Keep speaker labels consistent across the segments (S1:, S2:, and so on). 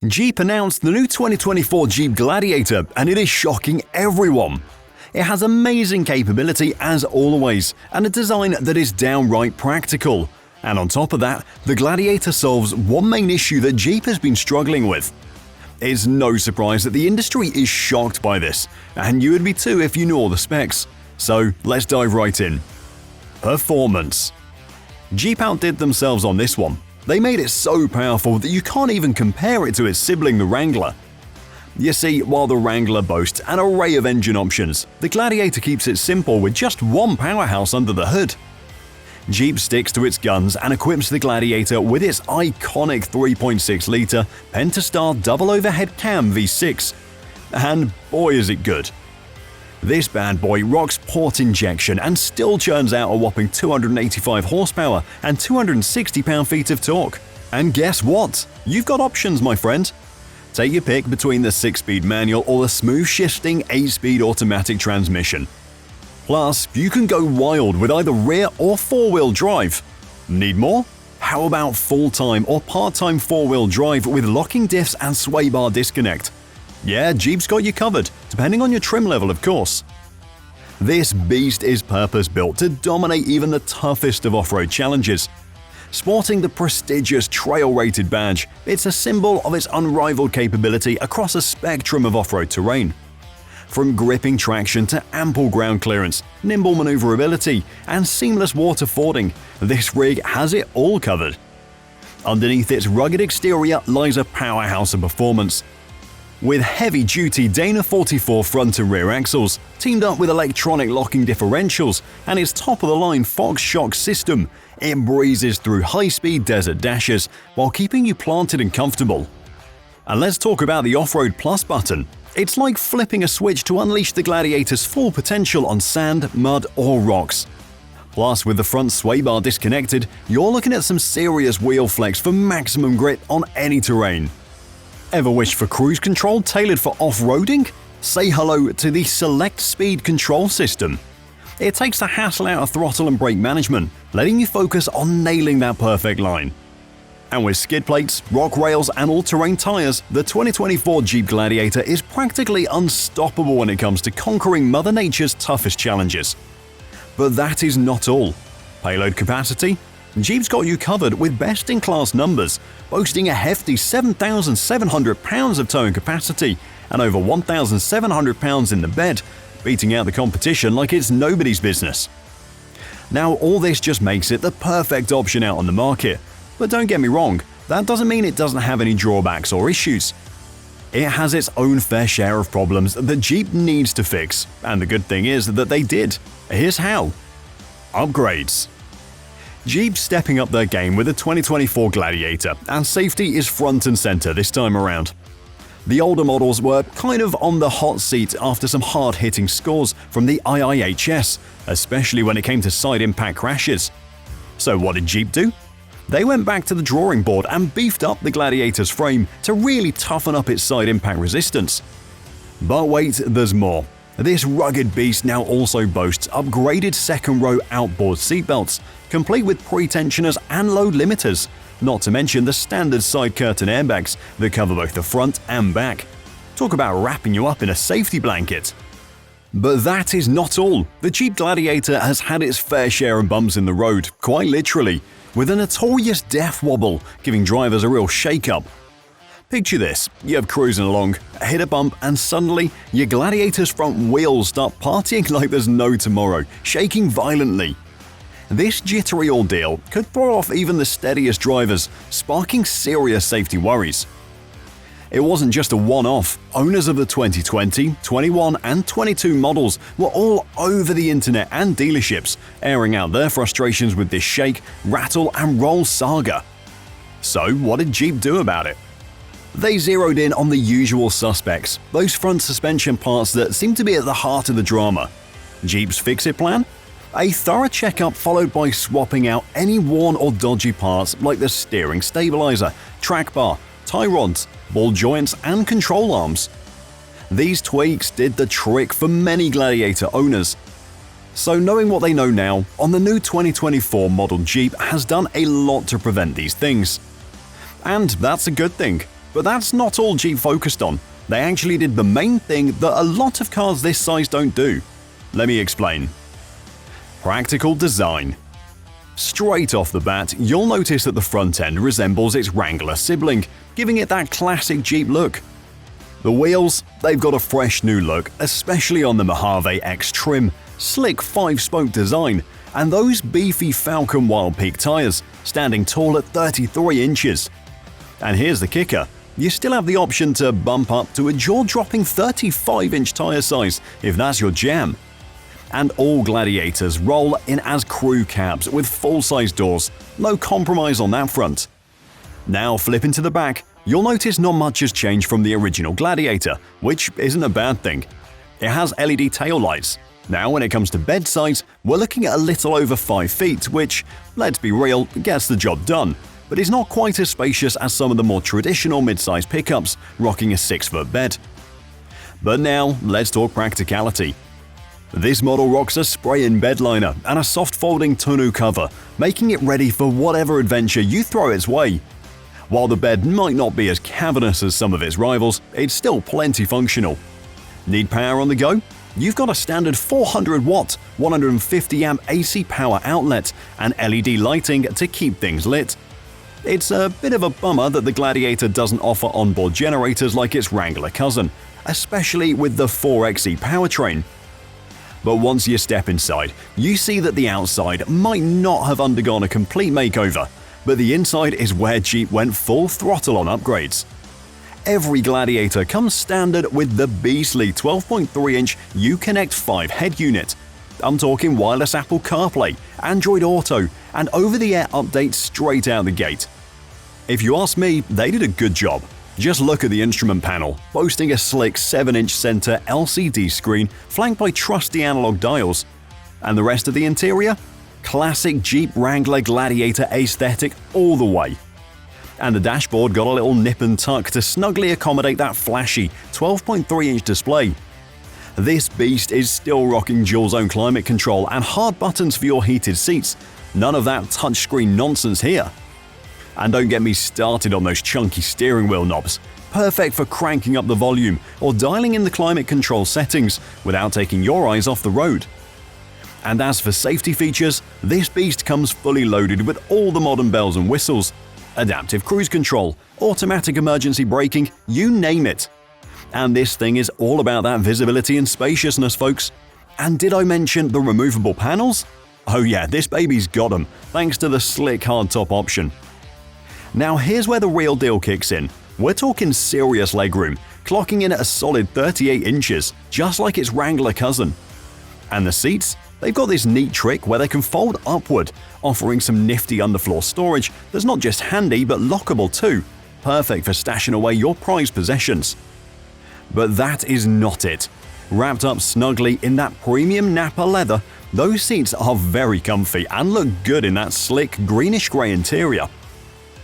S1: Jeep announced the new 2024 Jeep Gladiator, and it is shocking everyone. It has amazing capability as always, and a design that is downright practical. And on top of that, the Gladiator solves one main issue that Jeep has been struggling with. It's no surprise that the industry is shocked by this, and you would be too if you knew all the specs. So let's dive right in. Performance. Jeep outdid themselves on this one. They made it so powerful that you can't even compare it to its sibling the Wrangler. You see, while the Wrangler boasts an array of engine options, the Gladiator keeps it simple with just one powerhouse under the hood. Jeep sticks to its guns and equips the Gladiator with its iconic 3.6-litre Pentastar double overhead cam V6. And boy is it good. This bad boy rocks port injection and still churns out a whopping 285 horsepower and 260 pound-feet of torque. And guess what? You've got options, my friend. Take your pick between the 6-speed manual or the smooth-shifting 8-speed automatic transmission. Plus, you can go wild with either rear or four-wheel drive. Need more? How about full-time or part-time four-wheel drive with locking diffs and sway bar disconnect? Yeah, Jeep's got you covered, depending on your trim level, of course. This beast is purpose-built to dominate even the toughest of off-road challenges. Sporting the prestigious trail-rated badge, it's a symbol of its unrivaled capability across a spectrum of off-road terrain. From gripping traction to ample ground clearance, nimble maneuverability, and seamless water fording, this rig has it all covered. Underneath its rugged exterior lies a powerhouse of performance. With heavy-duty Dana 44 front and rear axles, teamed up with electronic locking differentials and its top-of-the-line Fox SHOCKS system, it breezes through high-speed desert dashes while keeping you planted and comfortable. And let's talk about the Off-Road Plus button. It's like flipping a switch to unleash the Gladiator's full potential on sand, mud, or rocks. Plus, with the front sway bar disconnected, you're looking at some serious wheel flex for maximum grip on any terrain. Ever wish for cruise control tailored for off-roading? Say hello to the Select Speed control system. It takes the hassle out of throttle and brake management, letting you focus on nailing that perfect line. And with skid plates, rock rails, and all-terrain tires, the 2024 Jeep Gladiator is practically unstoppable when it comes to conquering Mother Nature's toughest challenges. But that is not all. Payload capacity? Jeep's got you covered with best-in-class numbers, boasting a hefty 7,700 pounds of towing capacity and over 1,700 pounds in the bed, beating out the competition like it's nobody's business. Now, all this just makes it the perfect option out on the market. But don't get me wrong, that doesn't mean it doesn't have any drawbacks or issues. It has its own fair share of problems that Jeep needs to fix, and the good thing is that they did. Here's how. Upgrades. Jeep's stepping up their game with the 2024 Gladiator, and safety is front and center this time around. The older models were kind of on the hot seat after some hard-hitting scores from the IIHS, especially when it came to side impact crashes. So what did Jeep do? They went back to the drawing board and beefed up the Gladiator's frame to really toughen up its side impact resistance. But wait, there's more. This rugged beast now also boasts upgraded second-row outboard seatbelts, complete with pre-tensioners and load limiters, not to mention the standard side curtain airbags that cover both the front and back. Talk about wrapping you up in a safety blanket. But that is not all. The Jeep Gladiator has had its fair share of bumps in the road, quite literally, with a notorious death wobble giving drivers a real shake-up. Picture this, you're cruising along, hit a bump, and suddenly your Gladiator's front wheels start partying like there's no tomorrow, shaking violently. This jittery ordeal could throw off even the steadiest drivers, sparking serious safety worries. It wasn't just a one-off. Owners of the 2020, 21, and 22 models were all over the internet and dealerships, airing out their frustrations with this shake, rattle, and roll saga. So what did Jeep do about it? They zeroed in on the usual suspects, those front suspension parts that seem to be at the heart of the drama. Jeep's fix-it plan? A thorough checkup followed by swapping out any worn or dodgy parts like the steering stabilizer, track bar, tie rods, ball joints, and control arms. These tweaks did the trick for many Gladiator owners. So knowing what they know now, on the new 2024 model Jeep has done a lot to prevent these things. And that's a good thing. But that's not all Jeep focused on. They actually did the main thing that a lot of cars this size don't do. Let me explain. Practical design. Straight off the bat, you'll notice that the front end resembles its Wrangler sibling, giving it that classic Jeep look. The wheels, they've got a fresh new look, especially on the Mojave X trim, slick 5-spoke design, and those beefy Falcon Wild Peak tires, standing tall at 33 inches. And here's the kicker, you still have the option to bump up to a jaw-dropping 35-inch tire size if that's your jam. And all Gladiators roll in as crew cabs with full-size doors, no compromise on that front. Now flipping to the back, you'll notice not much has changed from the original Gladiator, which isn't a bad thing. It has LED taillights. Now when it comes to bed size, we're looking at a little over 5 feet, which, let's be real, gets the job done, but is not quite as spacious as some of the more traditional mid-size pickups, rocking a 6-foot bed. But now, let's talk practicality. This model rocks a spray-in bed liner and a soft folding tonneau cover, making it ready for whatever adventure you throw its way. While the bed might not be as cavernous as some of its rivals, it's still plenty functional. Need power on the go? You've got a standard 400-watt, 150-amp AC power outlet and LED lighting to keep things lit. It's a bit of a bummer that the Gladiator doesn't offer onboard generators like its Wrangler cousin, especially with the 4xe powertrain. But once you step inside, you see that the outside might not have undergone a complete makeover, but the inside is where Jeep went full throttle on upgrades. Every Gladiator comes standard with the beastly 12.3-inch Uconnect 5 head unit. I'm talking wireless Apple CarPlay, Android Auto, and over-the-air updates straight out the gate. If you ask me, they did a good job. Just look at the instrument panel, boasting a slick 7-inch center LCD screen flanked by trusty analog dials. And the rest of the interior? Classic Jeep Wrangler Gladiator aesthetic all the way. And the dashboard got a little nip and tuck to snugly accommodate that flashy 12.3-inch display. This beast is still rocking dual-zone climate control and hard buttons for your heated seats. None of that touchscreen nonsense here. And don't get me started on those chunky steering wheel knobs, perfect for cranking up the volume or dialing in the climate control settings without taking your eyes off the road. And as for safety features, this beast comes fully loaded with all the modern bells and whistles. Adaptive cruise control, automatic emergency braking, you name it. And this thing is all about that visibility and spaciousness, folks. And did I mention the removable panels? Oh yeah, this baby's got them, thanks to the slick hardtop option. Now here's where the real deal kicks in. We're talking serious legroom, clocking in at a solid 38 inches, just like its Wrangler cousin. And the seats? They've got this neat trick where they can fold upward, offering some nifty underfloor storage that's not just handy but lockable too, perfect for stashing away your prized possessions. But that is not it. Wrapped up snugly in that premium Napa leather, those seats are very comfy and look good in that slick greenish-grey interior.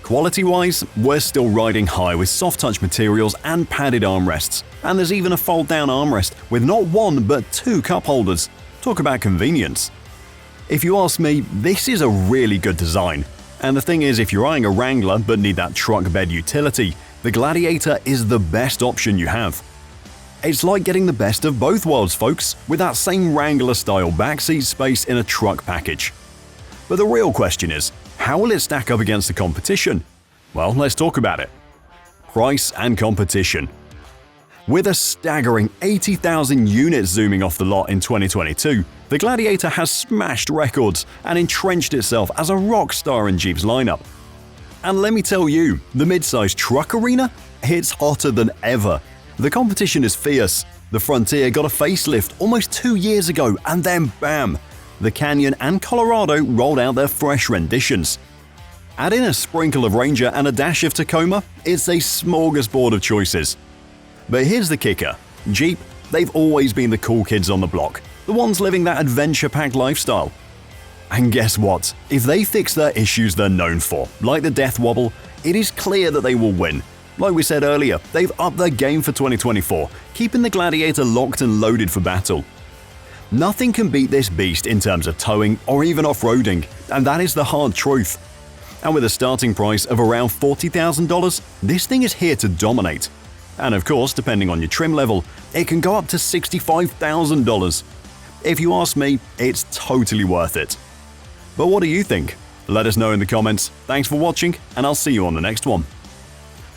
S1: Quality-wise, we're still riding high with soft-touch materials and padded armrests, and there's even a fold-down armrest with not one but 2 cup holders. Talk about convenience. If you ask me, this is a really good design. And the thing is, if you're eyeing a Wrangler but need that truck bed utility, the Gladiator is the best option you have. It's like getting the best of both worlds, folks, with that same Wrangler-style backseat space in a truck package. But the real question is, how will it stack up against the competition? Well, let's talk about it. Price and competition. With a staggering 80,000 units zooming off the lot in 2022, the Gladiator has smashed records and entrenched itself as a rock star in Jeep's lineup. And let me tell you, the mid-size truck arena? It's hotter than ever. The competition is fierce. The Frontier got a facelift almost 2 years ago, and then bam! The Canyon and Colorado rolled out their fresh renditions. Add in a sprinkle of Ranger and a dash of Tacoma, it's a smorgasbord of choices. But here's the kicker. Jeep, they've always been the cool kids on the block, the ones living that adventure-packed lifestyle. And guess what? If they fix their issues they're known for, like the death wobble, it is clear that they will win. Like we said earlier, they've upped their game for 2024, keeping the Gladiator locked and loaded for battle. Nothing can beat this beast in terms of towing or even off-roading, and that is the hard truth. And with a starting price of around $40,000, this thing is here to dominate. And of course, depending on your trim level, it can go up to $65,000. If you ask me, it's totally worth it. But what do you think? Let us know in the comments. Thanks for watching, and I'll see you on the next one.